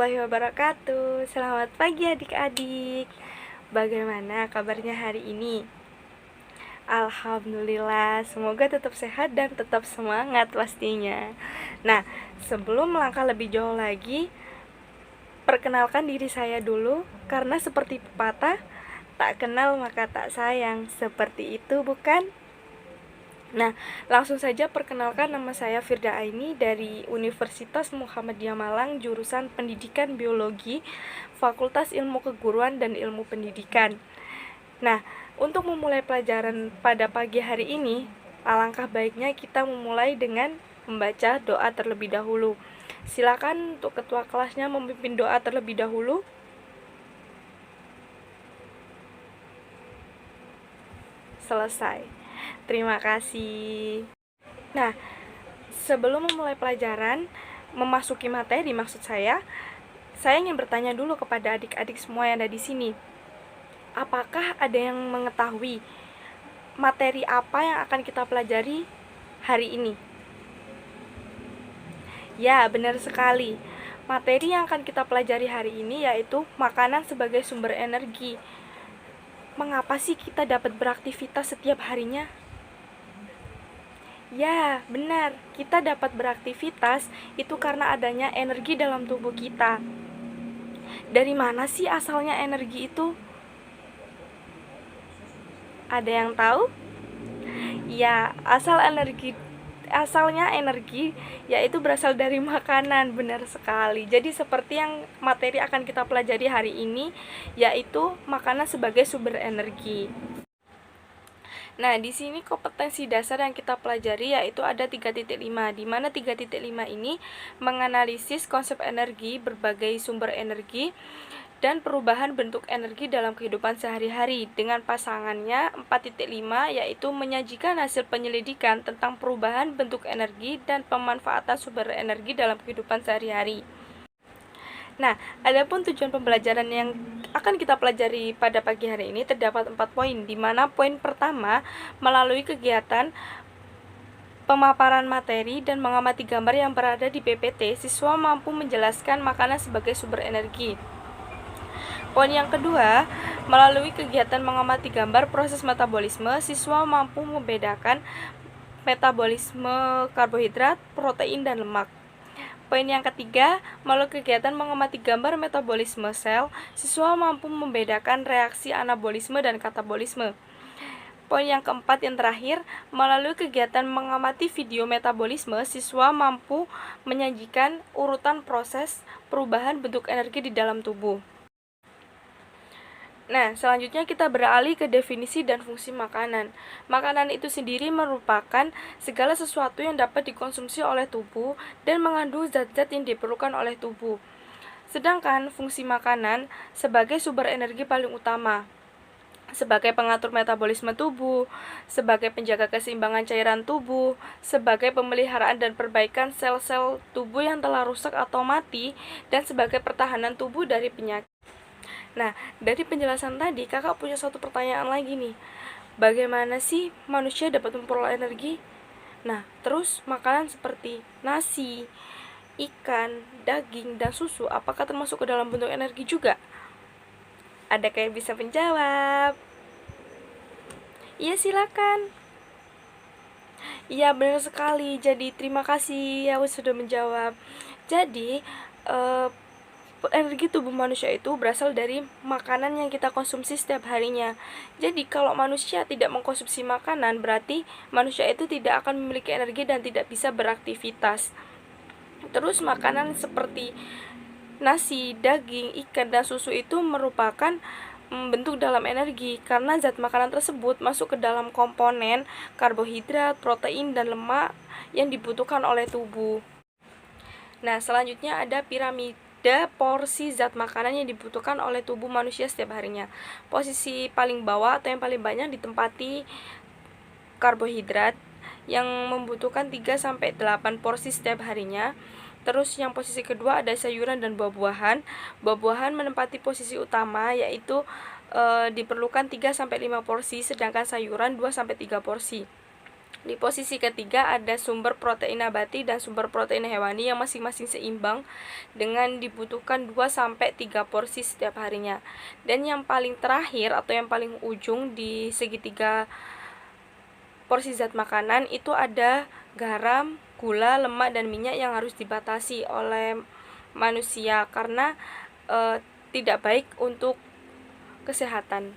warahmatullahi wabarakatuh. Selamat pagi adik-adik. Bagaimana kabarnya hari ini? Alhamdulillah, semoga tetap sehat dan tetap semangat pastinya. Nah, sebelum melangkah lebih jauh lagi, perkenalkan diri saya dulu, karena seperti pepatah, tak kenal maka tak sayang. Seperti itu bukan? Nah, langsung saja perkenalkan, nama saya Firda Aini dari Universitas Muhammadiyah Malang, jurusan Pendidikan Biologi, Fakultas Ilmu Keguruan dan Ilmu Pendidikan. Nah, untuk memulai pelajaran pada pagi hari ini, alangkah baiknya kita memulai dengan membaca doa terlebih dahulu. Silakan untuk ketua kelasnya memimpin doa terlebih dahulu. Selesai. Terima kasih. Nah, sebelum memulai pelajaran, memasuki materi maksud saya ingin bertanya dulu kepada adik-adik semua yang ada di sini. Apakah ada yang mengetahui materi apa yang akan kita pelajari hari ini? Ya, benar sekali. Materi yang akan kita pelajari hari ini yaitu makanan sebagai sumber energi. Mengapa sih kita dapat beraktivitas setiap harinya? Ya, benar. Kita dapat beraktivitas itu karena adanya energi dalam tubuh kita. Dari mana sih asalnya energi itu? Ada yang tahu? Ya, asalnya energi yaitu berasal dari makanan, benar sekali. Jadi seperti yang materi akan kita pelajari hari ini, yaitu makanan sebagai sumber energi. Nah, di sini kompetensi dasar yang kita pelajari yaitu ada 3.5, di mana 3.5 ini menganalisis konsep energi, berbagai sumber energi, dan perubahan bentuk energi dalam kehidupan sehari-hari. Dengan pasangannya 4.5 yaitu menyajikan hasil penyelidikan tentang perubahan bentuk energi dan pemanfaatan sumber energi dalam kehidupan sehari-hari. Nah, adapun tujuan pembelajaran yang akan kita pelajari pada pagi hari ini terdapat 4 poin, di mana poin pertama, melalui kegiatan pemaparan materi dan mengamati gambar yang berada di PPT, siswa mampu menjelaskan makanan sebagai sumber energi. Poin yang kedua, melalui kegiatan mengamati gambar proses metabolisme, siswa mampu membedakan metabolisme karbohidrat, protein, dan lemak. Poin yang ketiga, melalui kegiatan mengamati gambar metabolisme sel, siswa mampu membedakan reaksi anabolisme dan katabolisme. Poin yang keempat yang terakhir, melalui kegiatan mengamati video metabolisme, siswa mampu menyajikan urutan proses perubahan bentuk energi di dalam tubuh. Nah, selanjutnya kita beralih ke definisi dan fungsi makanan. Makanan itu sendiri merupakan segala sesuatu yang dapat dikonsumsi oleh tubuh dan mengandung zat-zat yang diperlukan oleh tubuh. Sedangkan fungsi makanan sebagai sumber energi paling utama, sebagai pengatur metabolisme tubuh, sebagai penjaga keseimbangan cairan tubuh, sebagai pemeliharaan dan perbaikan sel-sel tubuh yang telah rusak atau mati, dan sebagai pertahanan tubuh dari penyakit. Nah, dari penjelasan tadi, kakak punya satu pertanyaan lagi nih. Bagaimana sih manusia dapat memperoleh energi? Nah, terus makanan seperti nasi, ikan, daging, dan susu, apakah termasuk ke dalam bentuk energi juga? Ada yang bisa menjawab? Iya, silakan. Iya, benar sekali. Jadi, terima kasih ya sudah menjawab. Jadi, energi tubuh manusia itu berasal dari makanan yang kita konsumsi setiap harinya. Jadi kalau manusia tidak mengkonsumsi makanan, berarti manusia itu tidak akan memiliki energi dan tidak bisa beraktivitas. Terus makanan seperti nasi, daging, ikan, dan susu itu merupakan bentuk dalam energi, karena zat makanan tersebut masuk ke dalam komponen karbohidrat, protein, dan lemak yang dibutuhkan oleh tubuh. Nah, selanjutnya ada piramida porsi zat makanan yang dibutuhkan oleh tubuh manusia setiap harinya. Posisi paling bawah atau yang paling banyak ditempati karbohidrat yang membutuhkan 3-8 porsi setiap harinya. Terus yang posisi kedua ada sayuran dan buah-buahan. Buah-buahan menempati posisi utama, yaitu diperlukan 3-5 porsi, sedangkan sayuran 2-3 porsi. Di posisi ketiga ada sumber protein nabati dan sumber protein hewani yang masing-masing seimbang dengan dibutuhkan 2-3 porsi setiap harinya. Dan yang paling terakhir atau yang paling ujung di segitiga porsi zat makanan itu ada garam, gula, lemak, dan minyak yang harus dibatasi oleh manusia karena tidak baik untuk kesehatan.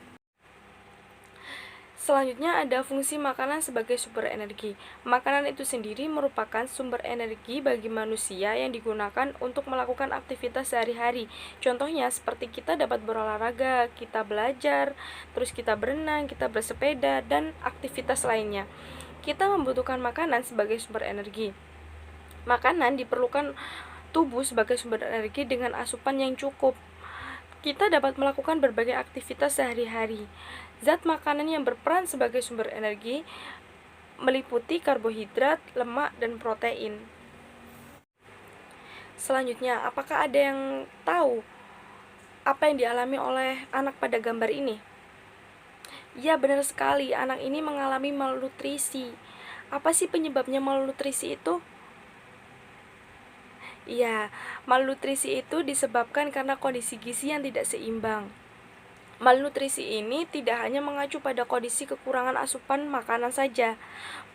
Selanjutnya ada fungsi makanan sebagai sumber energi. Makanan itu sendiri merupakan sumber energi bagi manusia yang digunakan untuk melakukan aktivitas sehari-hari. Contohnya seperti kita dapat berolahraga, kita belajar, terus kita berenang, kita bersepeda, dan aktivitas lainnya. Kita membutuhkan makanan sebagai sumber energi. Makanan diperlukan tubuh sebagai sumber energi dengan asupan yang cukup. Kita dapat melakukan berbagai aktivitas sehari-hari. Zat makanan yang berperan sebagai sumber energi meliputi karbohidrat, lemak, dan protein. Selanjutnya, apakah ada yang tahu apa yang dialami oleh anak pada gambar ini? Ya, benar sekali, anak ini mengalami malnutrisi. Apa sih penyebabnya malnutrisi itu? Ya, malnutrisi itu disebabkan karena kondisi gizi yang tidak seimbang. Malnutrisi ini tidak hanya mengacu pada kondisi kekurangan asupan makanan saja.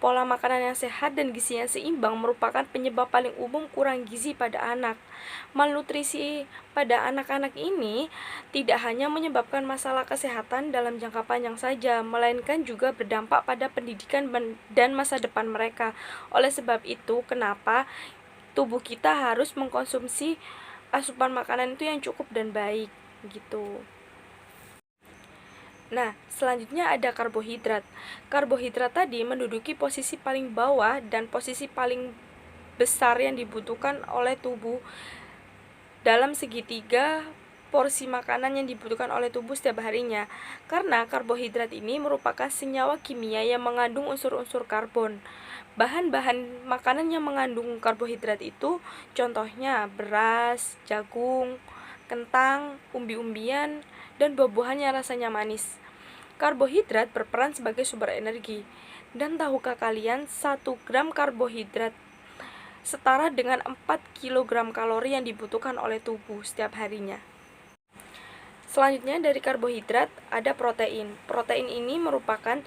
Pola makanan yang sehat dan gizi yang seimbang merupakan penyebab paling umum kurang gizi pada anak. Malnutrisi pada anak-anak ini tidak hanya menyebabkan masalah kesehatan dalam jangka panjang saja, melainkan juga berdampak pada pendidikan dan masa depan mereka. Oleh sebab itu, kenapa tubuh kita harus mengkonsumsi asupan makanan itu yang cukup dan baik, gitu. Nah, selanjutnya ada karbohidrat. Karbohidrat tadi menduduki posisi paling bawah dan posisi paling besar yang dibutuhkan oleh tubuh dalam segitiga porsi makanan yang dibutuhkan oleh tubuh setiap harinya. Karena karbohidrat ini merupakan senyawa kimia yang mengandung unsur-unsur karbon. Bahan-bahan makanan yang mengandung karbohidrat itu contohnya beras, jagung, kentang, umbi-umbian, dan buah-buahan yang rasanya manis. Karbohidrat berperan sebagai sumber energi. Dan tahukah kalian 1 gram karbohidrat setara dengan 4 kg kalori yang dibutuhkan oleh tubuh setiap harinya. Selanjutnya dari karbohidrat ada protein. Protein ini merupakan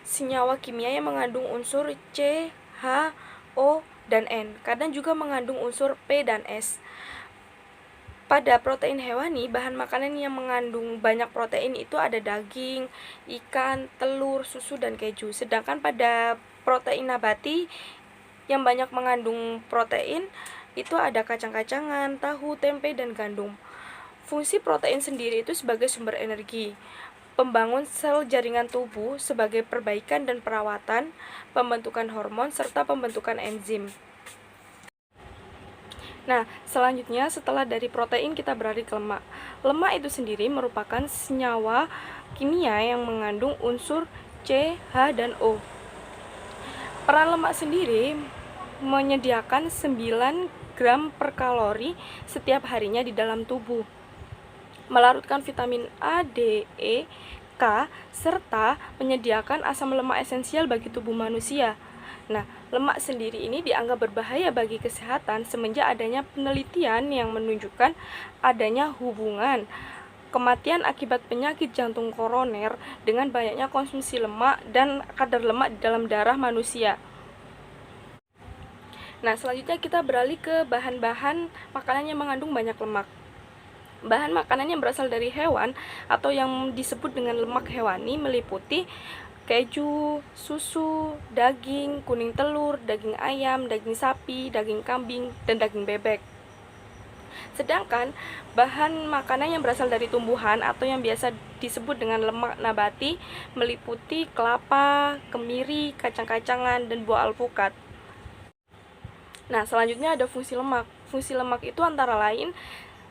senyawa kimia yang mengandung unsur C, H, O, dan N. Kadang juga mengandung unsur P dan S. Pada protein hewani, bahan makanan yang mengandung banyak protein itu ada daging, ikan, telur, susu, dan keju. Sedangkan pada protein nabati yang banyak mengandung protein itu ada kacang-kacangan, tahu, tempe, dan gandum. Fungsi protein sendiri itu sebagai sumber energi, pembangun sel jaringan tubuh sebagai perbaikan dan perawatan, pembentukan hormon, serta pembentukan enzim. Nah, selanjutnya setelah dari protein kita beralih ke lemak. Lemak itu sendiri merupakan senyawa kimia yang mengandung unsur C, H, dan O. Peran lemak sendiri menyediakan 9 gram per kalori setiap harinya di dalam tubuh, melarutkan vitamin A, D, E, K, serta menyediakan asam lemak esensial bagi tubuh manusia. Nah, lemak sendiri ini dianggap berbahaya bagi kesehatan semenjak adanya penelitian yang menunjukkan adanya hubungan kematian akibat penyakit jantung koroner dengan banyaknya konsumsi lemak dan kadar lemak di dalam darah manusia. Nah, selanjutnya kita beralih ke bahan-bahan makanan yang mengandung banyak lemak. Bahan makanan yang berasal dari hewan atau yang disebut dengan lemak hewani meliputi keju, susu, daging, kuning telur, daging ayam, daging sapi, daging kambing, dan daging bebek. Sedangkan bahan makanan yang berasal dari tumbuhan atau yang biasa disebut dengan lemak nabati meliputi kelapa, kemiri, kacang-kacangan, dan buah alpukat. Nah, selanjutnya ada fungsi lemak. Fungsi lemak itu antara lain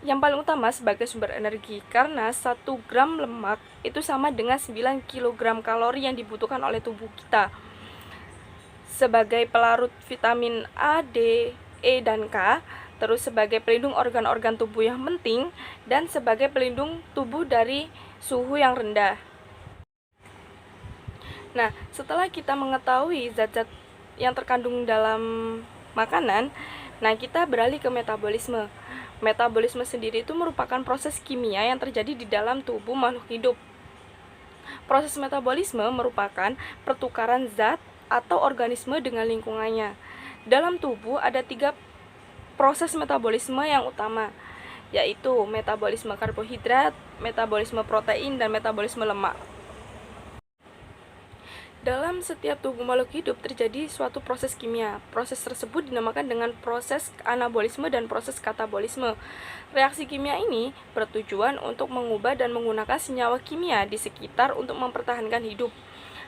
yang paling utama sebagai sumber energi, karena 1 gram lemak itu sama dengan 9 kg kalori yang dibutuhkan oleh tubuh kita. Sebagai pelarut vitamin A, D, E, dan K, terus sebagai pelindung organ-organ tubuh yang penting, dan sebagai pelindung tubuh dari suhu yang rendah. Nah, setelah kita mengetahui zat-zat yang terkandung dalam makanan, nah kita beralih ke metabolisme. Metabolisme sendiri itu merupakan proses kimia yang terjadi di dalam tubuh makhluk hidup. Proses metabolisme merupakan pertukaran zat atau organisme dengan lingkungannya. Dalam tubuh ada 3 proses metabolisme yang utama, yaitu metabolisme karbohidrat, metabolisme protein, dan metabolisme lemak. Dalam setiap tubuh makhluk hidup terjadi suatu proses kimia. Proses tersebut dinamakan dengan proses anabolisme dan proses katabolisme. Reaksi kimia ini bertujuan untuk mengubah dan menggunakan senyawa kimia di sekitar untuk mempertahankan hidup.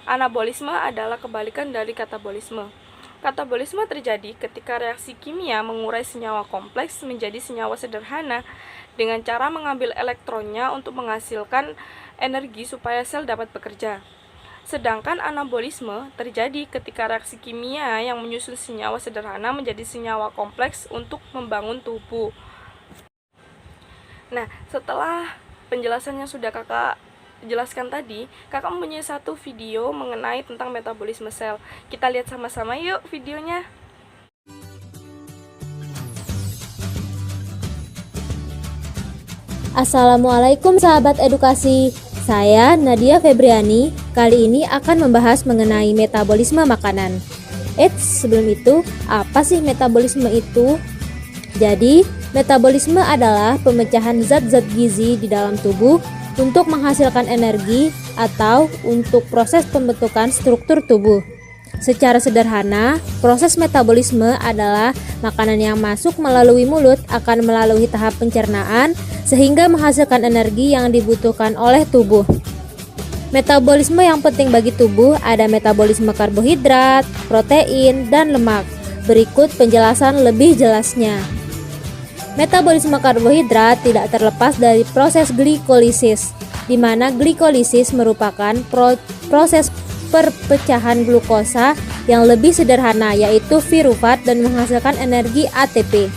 Anabolisme adalah kebalikan dari katabolisme. Katabolisme terjadi ketika reaksi kimia mengurai senyawa kompleks menjadi senyawa sederhana dengan cara mengambil elektronnya untuk menghasilkan energi supaya sel dapat bekerja. Sedangkan anabolisme terjadi ketika reaksi kimia yang menyusun senyawa sederhana menjadi senyawa kompleks untuk membangun tubuh. Nah, setelah penjelasan yang sudah kakak jelaskan tadi, kakak mempunyai satu video mengenai tentang metabolisme sel. Kita lihat sama-sama yuk videonya. Assalamualaikum sahabat edukasi. Saya Nadia Febriani, kali ini akan membahas mengenai metabolisme makanan. Sebelum itu, apa sih metabolisme itu? Jadi, metabolisme adalah pemecahan zat-zat gizi di dalam tubuh untuk menghasilkan energi atau untuk proses pembentukan struktur tubuh. Secara sederhana, proses metabolisme adalah makanan yang masuk melalui mulut akan melalui tahap pencernaan sehingga menghasilkan energi yang dibutuhkan oleh tubuh. Metabolisme yang penting bagi tubuh ada metabolisme karbohidrat, protein, dan lemak. Berikut penjelasan lebih jelasnya. Metabolisme karbohidrat tidak terlepas dari proses glikolisis, di mana glikolisis merupakan proses perpecahan glukosa yang lebih sederhana, yaitu piruvat, dan menghasilkan energi ATP.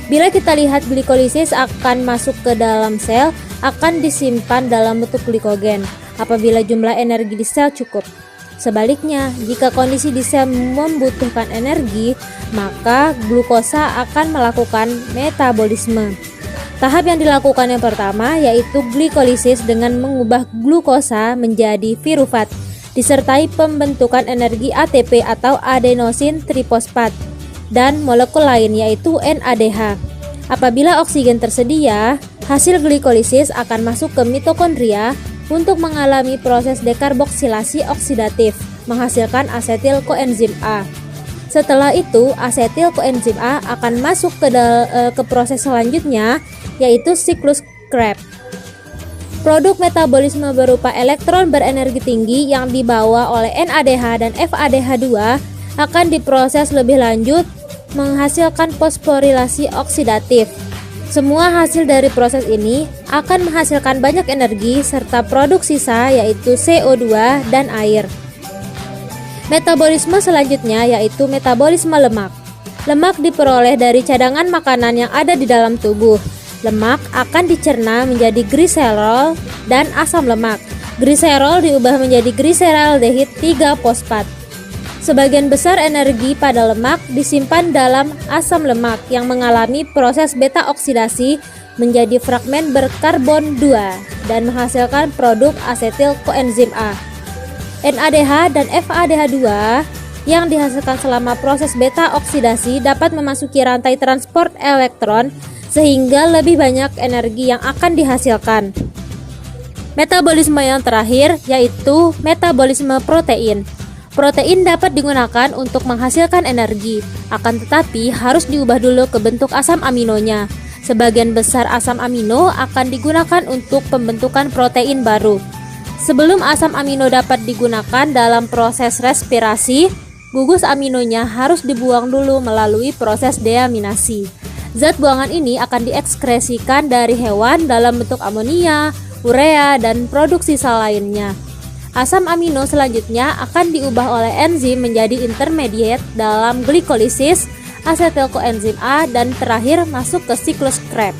Bila kita lihat glikolisis akan masuk ke dalam sel, akan disimpan dalam bentuk glikogen apabila jumlah energi di sel cukup. Sebaliknya, jika kondisi di sel membutuhkan energi, maka glukosa akan melakukan metabolisme. Tahap yang dilakukan yang pertama yaitu glikolisis dengan mengubah glukosa menjadi piruvat, disertai pembentukan energi ATP atau adenosin trifosfat dan molekul lain yaitu NADH. Apabila oksigen tersedia, hasil glikolisis akan masuk ke mitokondria untuk mengalami proses dekarboksilasi oksidatif, menghasilkan asetil koenzim A. Setelah itu, asetil koenzim A akan masuk ke proses selanjutnya yaitu siklus Krebs. Produk metabolisme berupa elektron berenergi tinggi yang dibawa oleh NADH dan FADH2 akan diproses lebih lanjut menghasilkan fosforilasi oksidatif. Semua hasil dari proses ini akan menghasilkan banyak energi serta produk sisa yaitu CO2 dan air. Metabolisme selanjutnya yaitu metabolisme lemak. Lemak diperoleh dari cadangan makanan yang ada di dalam tubuh. Lemak akan dicerna menjadi gliserol dan asam lemak. Gliserol diubah menjadi gliseraldehid 3-fosfat. Sebagian besar energi pada lemak disimpan dalam asam lemak yang mengalami proses beta oksidasi menjadi fragmen berkarbon 2 dan menghasilkan produk asetil koenzim A. NADH dan FADH2 yang dihasilkan selama proses beta oksidasi dapat memasuki rantai transport elektron sehingga lebih banyak energi yang akan dihasilkan. Metabolisme yang terakhir yaitu metabolisme protein. Protein dapat digunakan untuk menghasilkan energi, akan tetapi harus diubah dulu ke bentuk asam aminonya. Sebagian besar asam amino akan digunakan untuk pembentukan protein baru. Sebelum asam amino dapat digunakan dalam proses respirasi, gugus aminonya harus dibuang dulu melalui proses deaminasi. Zat buangan ini akan diekskresikan dari hewan dalam bentuk amonia, urea, dan produk sisa lainnya. Asam amino selanjutnya akan diubah oleh enzim menjadi intermediate dalam glikolisis, asetil koenzim A, dan terakhir masuk ke siklus Krebs.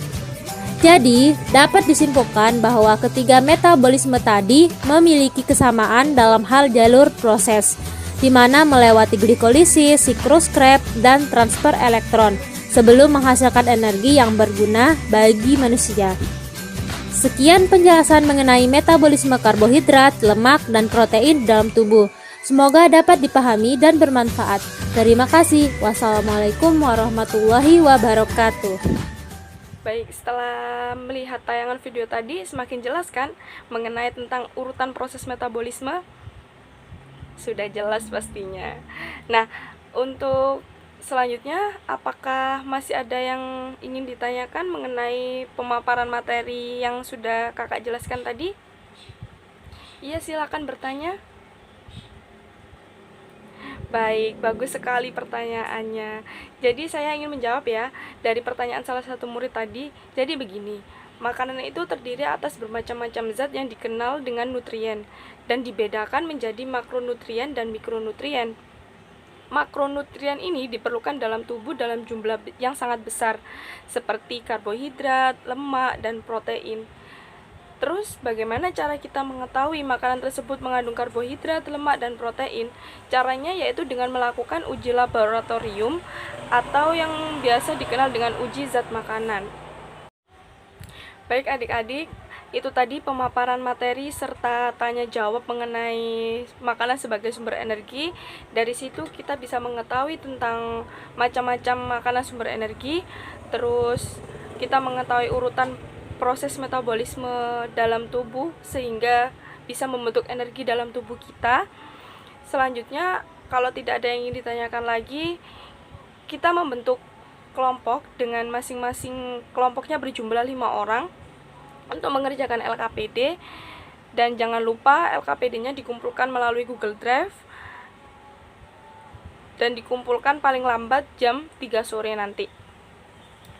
Jadi, dapat disimpulkan bahwa ketiga metabolisme tadi memiliki kesamaan dalam hal jalur proses, di mana melewati glikolisis, sikloskrep, dan transfer elektron sebelum menghasilkan energi yang berguna bagi manusia. Sekian penjelasan mengenai metabolisme karbohidrat, lemak, dan protein dalam tubuh. Semoga dapat dipahami dan bermanfaat. Terima kasih. Wassalamualaikum warahmatullahi wabarakatuh. Baik, setelah melihat tayangan video tadi, semakin jelas kan mengenai tentang urutan proses metabolisme? Sudah jelas pastinya. Nah, untuk selanjutnya, apakah masih ada yang ingin ditanyakan mengenai pemaparan materi yang sudah kakak jelaskan tadi? Iya, silakan bertanya. Baik, bagus sekali pertanyaannya. Jadi saya ingin menjawab ya, dari pertanyaan salah satu murid tadi. Jadi begini, makanan itu terdiri atas bermacam-macam zat yang dikenal dengan nutrien, dan dibedakan menjadi makronutrien dan mikronutrien. Makronutrien ini diperlukan dalam tubuh dalam jumlah yang sangat besar, seperti karbohidrat, lemak, dan protein. Terus, bagaimana cara kita mengetahui makanan tersebut mengandung karbohidrat, lemak, dan protein? Caranya yaitu dengan melakukan uji laboratorium atau yang biasa dikenal dengan uji zat makanan. Baik adik-adik, itu tadi pemaparan materi serta tanya jawab mengenai makanan sebagai sumber energi. Dari situ kita bisa mengetahui tentang macam-macam makanan sumber energi. Terus kita mengetahui urutan proses metabolisme dalam tubuh sehingga bisa membentuk energi dalam tubuh kita. Selanjutnya, kalau tidak ada yang ingin ditanyakan lagi, kita membentuk kelompok dengan masing-masing kelompoknya berjumlah 5 orang untuk mengerjakan LKPD. Dan jangan lupa LKPD-nya dikumpulkan melalui Google Drive dan dikumpulkan paling lambat jam 3 sore nanti.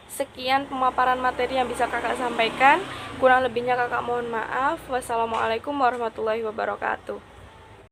Sekian pemaparan materi yang bisa kakak sampaikan. Kurang lebihnya kakak mohon maaf. Wassalamualaikum warahmatullahi wabarakatuh.